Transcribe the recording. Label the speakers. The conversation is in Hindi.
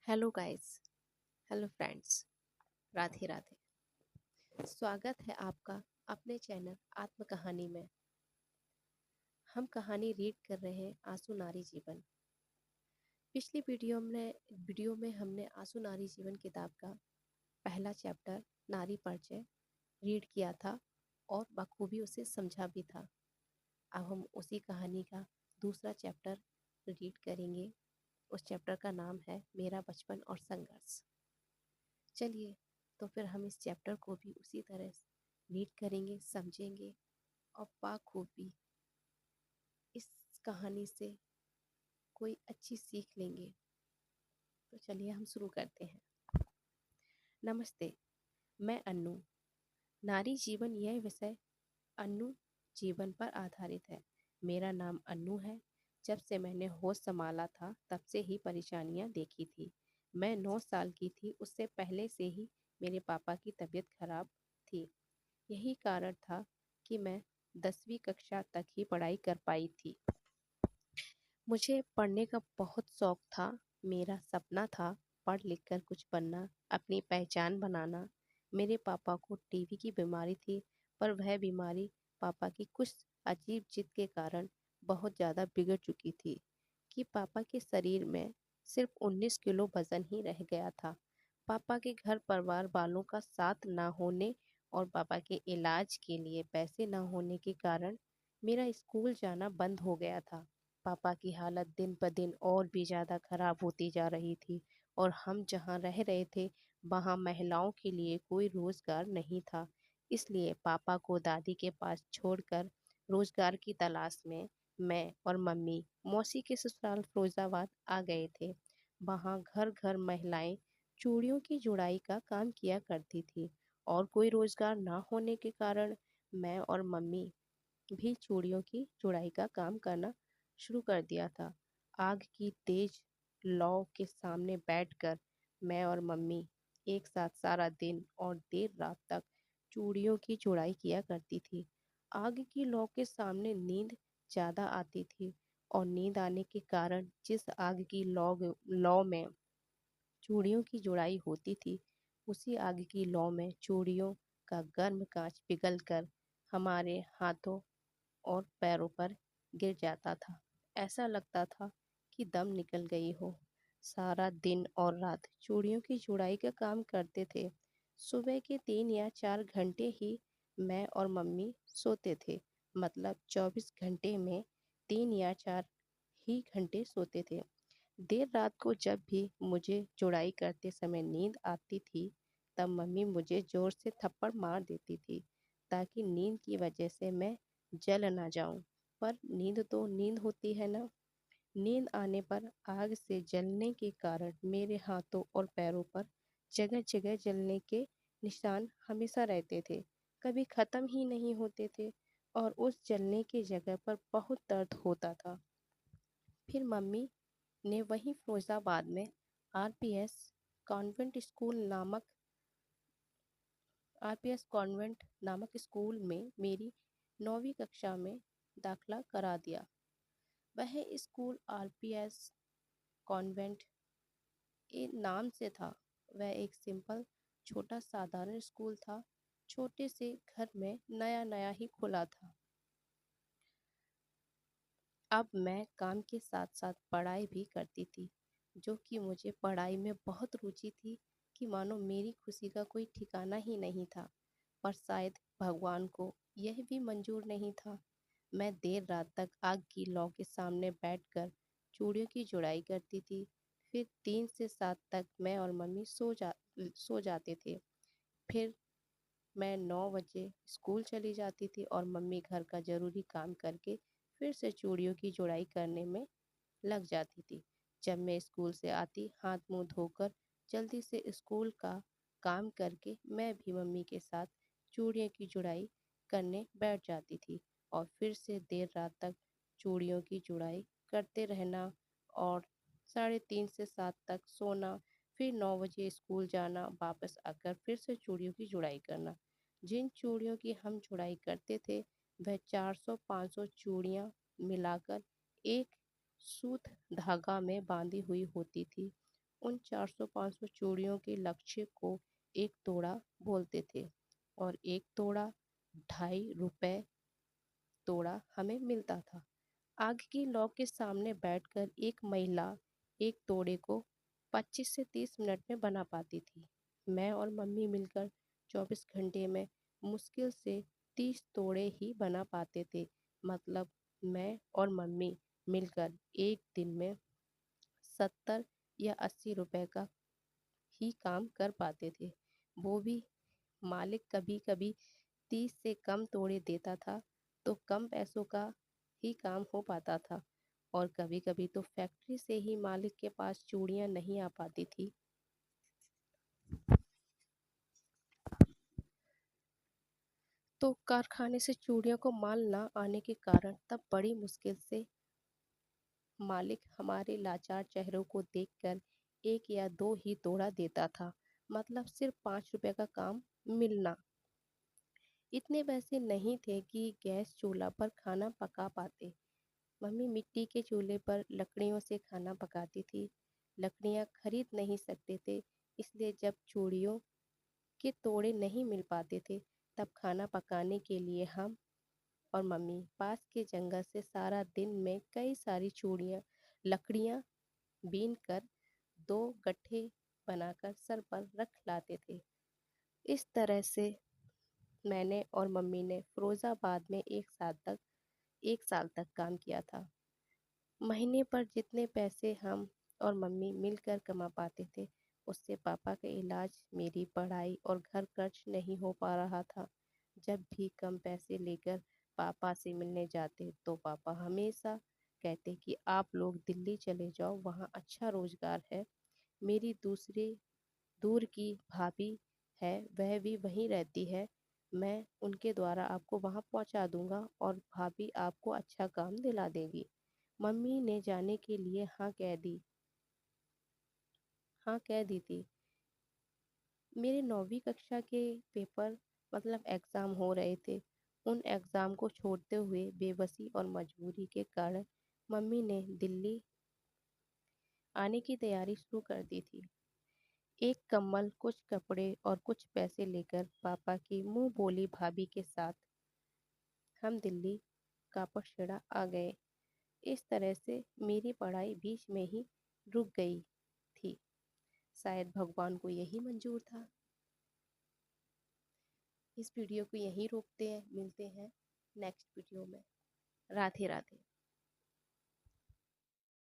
Speaker 1: Hello guys. Hello friends. Radhe Radhe. स्वागत है आपका अपने चैनल आत्म कहानी में। हम कहानी रीड कर रहे हैं आंसू नारी जीवन। पिछली वीडियो में हमने आंसू नारी जीवन किताब का पहला चैप्टर नारी परिचय रीड किया था और बखूबी उसे समझा भी था। अब हम उसी कहानी का दूसरा चैप्टर रीड करेंगे। उस चैप्टर का नाम है मेरा बचपन और संघर्ष। चलिए, तो फिर हम इस चैप्टर को भी उसी तरह रीड करेंगे, समझेंगे और बाखूबी इस कहानी से कोई अच्छी सीख लेंगे। तो चलिए हम शुरू करते हैं। नमस्ते, मैं अन्नू। नारी जीवन यह विषय अन्नू जीवन पर आधारित है। मेरा नाम अन्नू है। जब से मैंने होश संभाला था तब से ही परेशानियां देखी थी। मैं 9 साल की थी, उससे पहले से ही मेरे पापा की तबीयत खराब थी। यही कारण था कि मैं 10वीं कक्षा तक ही पढ़ाई कर पाई थी। मुझे पढ़ने का बहुत शौक था। मेरा सपना था पढ़ लिख कर कुछ बनना, अपनी पहचान बनाना। मेरे पापा को टीबी की बीमारी थी, पर वह बीमारी पापा की कुछ अजीब जिद के कारण बहुत ज़्यादा बिगड़ चुकी थी कि पापा के शरीर में सिर्फ 19 किलो वजन ही रह गया था। पापा के घर परिवार वालों का साथ ना होने और पापा के इलाज के लिए पैसे न होने के कारण मेरा स्कूल जाना बंद हो गया था। पापा की हालत दिन ब दिन और भी ज़्यादा खराब होती जा रही थी और हम जहाँ रह रहे थे वहाँ महिलाओं के लिए कोई रोज़गार नहीं था। इसलिए पापा को दादी के पास छोड़कर रोज़गार की तलाश में मैं और मम्मी मौसी के ससुराल फिरोजाबाद आ गए थे। वहाँ घर घर महिलाएं चूड़ियों की जुड़ाई का काम किया करती थी और कोई रोज़गार ना होने के कारण मैं और मम्मी भी चूड़ियों की जुड़ाई का काम करना शुरू कर दिया था। आग की तेज लौ के सामने बैठकर मैं और मम्मी एक साथ सारा दिन और देर रात तक चूड़ियों की जुड़ाई किया करती थी। आग की लौ के सामने नींद ज़्यादा आती थी और नींद आने के कारण जिस आग की लौ में चूड़ियों की जुड़ाई होती थी, उसी आग की लौ में चूड़ियों का गर्म कांच पिघलकर हमारे हाथों और पैरों पर गिर जाता था। ऐसा लगता था कि दम निकल गई हो। सारा दिन और रात चूड़ियों की जुड़ाई का काम करते थे। सुबह के 3 या 4 घंटे ही मैं और मम्मी सोते थे। मतलब 24 घंटे में 3 या 4 ही घंटे सोते थे। देर रात को जब भी मुझे जुड़ाई करते समय नींद आती थी, तब मम्मी मुझे जोर से थप्पड़ मार देती थी ताकि नींद की वजह से मैं जल ना जाऊं। पर नींद तो नींद होती है ना। नींद आने पर आग से जलने के कारण मेरे हाथों और पैरों पर जगह जगह जलने के निशान हमेशा रहते थे, कभी खत्म ही नहीं होते थे और उस जलने की जगह पर बहुत दर्द होता था। फिर मम्मी ने वहीं फिरोजाबाद में आरपीएस कॉन्वेंट स्कूल नामक आरपीएस कॉन्वेंट नामक स्कूल में मेरी 9वीं कक्षा में दाखिला करा दिया। वह स्कूल आरपीएस कॉन्वेंट एक नाम से था। वह एक सिंपल छोटा साधारण स्कूल था। छोटे से घर में नया नया ही खुला था। अब मैं काम के साथ साथ पढ़ाई भी करती थी, जो कि मुझे पढ़ाई में बहुत रुचि थी कि मानो मेरी खुशी का कोई ठिकाना ही नहीं था। पर शायद भगवान को यह भी मंजूर नहीं था। मैं देर रात तक आग की लौ के सामने बैठकर चूड़ियों की जुड़ाई करती थी। फिर 3 से 7 तक मैं और मम्मी सो जाते थे। फिर मैं 9 बजे स्कूल चली जाती थी और मम्मी घर का ज़रूरी काम करके फिर से चूड़ियों की जुड़ाई करने में लग जाती थी। जब मैं स्कूल से आती, हाथ मुंह धोकर जल्दी से स्कूल का काम करके मैं भी मम्मी के साथ चूड़ियों की जुड़ाई करने बैठ जाती थी और फिर से देर रात तक चूड़ियों की जुड़ाई करते रहना और 3:30 से 7 तक सोना। फिर 9 बजे स्कूल जाना, वापस आकर फिर से चूड़ियों की जुड़ाई करना। जिन चूड़ियों की हम जुड़ाई करते थे वह 400-500 चूड़ियाँ मिलाकर एक सूत धागा में बांधी हुई होती थी उन 400-500 चूड़ियों के लक्ष्य को एक तोड़ा बोलते थे और एक तोड़ा 2.5 रुपए तोड़ा हमें मिलता था। आग की लौ के सामने बैठकर एक महिला एक तोड़े को 25 से 30 मिनट में बना पाती थी। मैं और मम्मी मिलकर 24 घंटे में मुश्किल से 30 तोड़े ही बना पाते थे। मतलब मैं और मम्मी मिलकर एक दिन में 70 या 80 रुपए का ही काम कर पाते थे। वो भी मालिक कभी कभी 30 से कम तोड़े देता था तो कम पैसों का ही काम हो पाता था। और कभी कभी तो फैक्ट्री से ही मालिक के पास चूड़ियां नहीं आ पाती थी तो कारखाने से चूड़ियों को माल ना आने के कारण तब बड़ी मुश्किल से मालिक हमारे लाचार चेहरों को देखकर एक या दो ही तोड़ा देता था। मतलब सिर्फ 5 रुपए का काम मिलना। इतने पैसे नहीं थे कि गैस चूल्हा पर खाना पका पाते। मम्मी मिट्टी के चूल्हे पर लकड़ियों से खाना पकाती थी। लकड़ियाँ खरीद नहीं सकते थे, इसलिए जब चूड़ियों के तोड़े नहीं मिल पाते थे तब खाना पकाने के लिए हम और मम्मी पास के जंगल से सारा दिन में कई सारी चूड़ियाँ लकड़ियाँ बीन कर 2 गट्ठे बनाकर सर पर रख लाते थे। इस तरह से मैंने और मम्मी ने फिरोजाबाद में एक साल तक काम किया था। महीने पर जितने पैसे हम और मम्मी मिलकर कमा पाते थे उससे पापा का इलाज, मेरी पढ़ाई और घर खर्च नहीं हो पा रहा था। जब भी कम पैसे लेकर पापा से मिलने जाते तो पापा हमेशा कहते कि आप लोग दिल्ली चले जाओ, वहाँ अच्छा रोजगार है। मेरी दूसरी दूर की भाभी है, वह भी वहीं रहती है। मैं उनके द्वारा आपको वहाँ पहुँचा दूंगा और भाभी आपको अच्छा काम दिला देगी। मम्मी ने जाने के लिए हाँ कह दी थी। मेरे 9वीं कक्षा के पेपर मतलब एग्ज़ाम हो रहे थे। उन एग्ज़ाम को छोड़ते हुए बेबसी और मजबूरी के कारण मम्मी ने दिल्ली आने की तैयारी शुरू कर दी थी। एक कम्बल, कुछ कपड़े और कुछ पैसे लेकर पापा की मुंह बोली भाभी के साथ हम दिल्ली कापड़खेड़ा आ गए। इस तरह से मेरी पढ़ाई बीच में ही रुक गई थी। शायद भगवान को यही मंजूर था। इस वीडियो को यहीं रोकते हैं, मिलते हैं नेक्स्ट वीडियो में। राधे राधे।